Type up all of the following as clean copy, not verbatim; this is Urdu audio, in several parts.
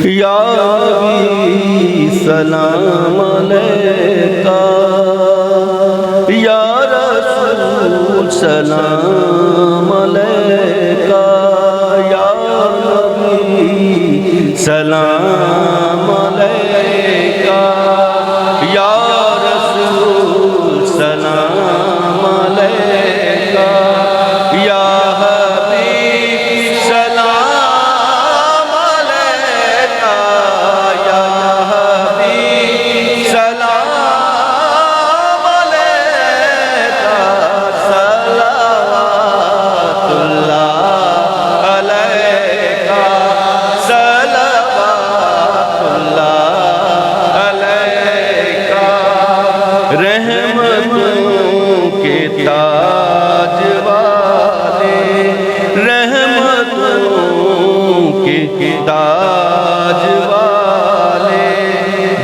یا نبی سلام علیکہ، یا رسول سلام علیکہ، یا نبی سلام علیکہ، یا رسول سلام علیکہ، یا حبیب سلام علیکہ، یا حبیب سلام علیکہ، صلوات اللہ علیکہ، صلوات اللہ علیکہ، رحمتوں کے تاج والے، رحمتوں کے تاج والے،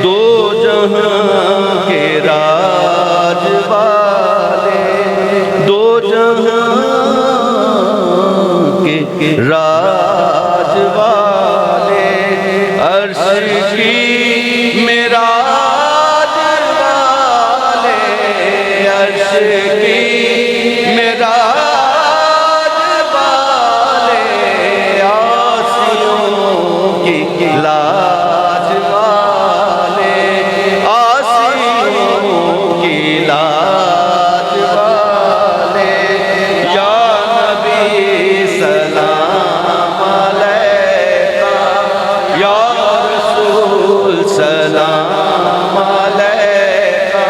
دو جہاں کے راج والے، دو جہاں کے راج والے، عرش کی معراج والے، عرش کی معراج والے، آسیوں کی لاج والے، آسیوں کی لاج والے، یا نبی سلام علیکہ، یا رسول سلام علیکہ،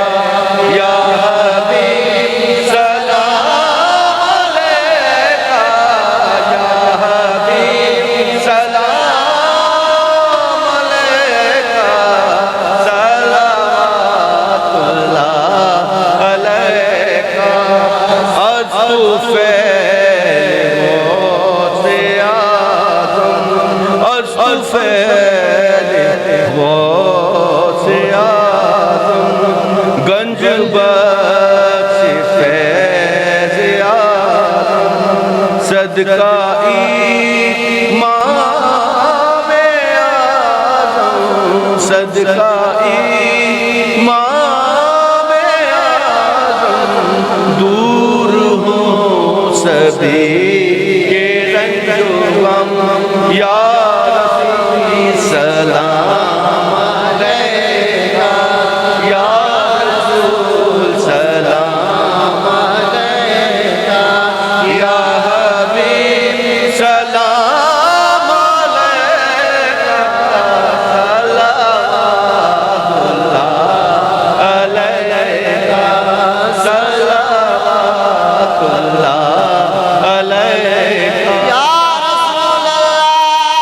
یا حبیب سلام علیکہ، یا حبیب سلام علیکہ، صلوات اللہ علیکہ، از طفیل غوث اعظم، از طفیل غوث اعظم، گنج بخش فیض اعظم، صدقہ امام اعظم، صدقہ امام اعظم، دور ہوں سبھی کے رنج و غم، یا رسول سلام علیکہ، یا رسول سلام علیکہ، یا حبیب سلام علیکہ، صلوات اللہ علیکہ، صلوات اللہ علیکہ، یا رسول اللہ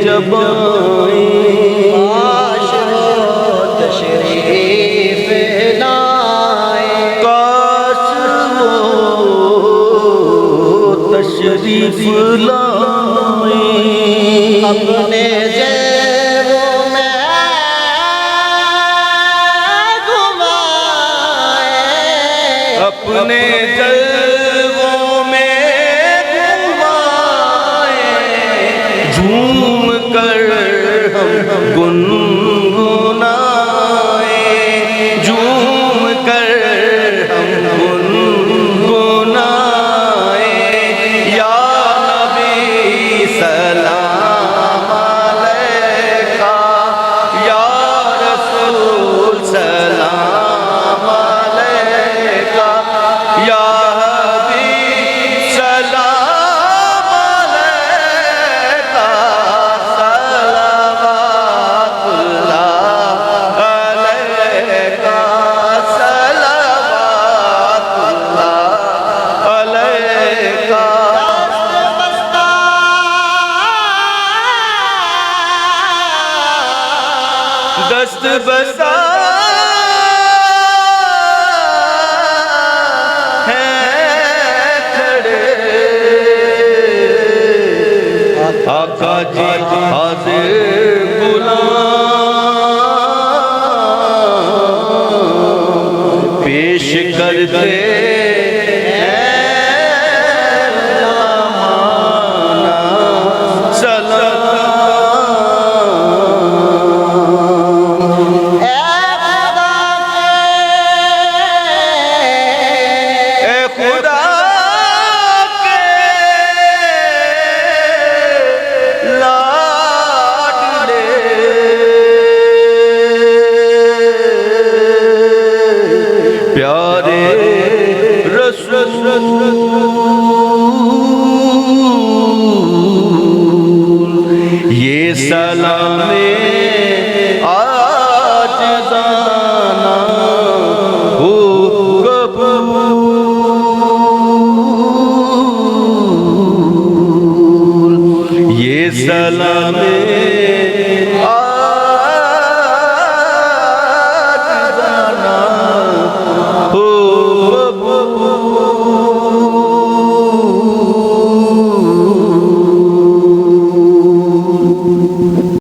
جبائیں کاش وہ تشریف لائے کاش وہ تشریف لائیں اپنے جیبوں میں گھمائے اپنے جلووں میں گھمائیں جھوم کر ہم گنگنائیں جھوم کر ہم گنگنائیں یا نبی سلام علیکہ یا رسول سلام علیکہ یا حبیب سلام علیکہ صلوات اللہ علیکہ صلوات اللہ علیکہ دست بسا ہے کھڑے آقا جی حاضر غلام پیش کرتے پیارے رسول یہ سلام آج دانا ہو قبول یہ سلام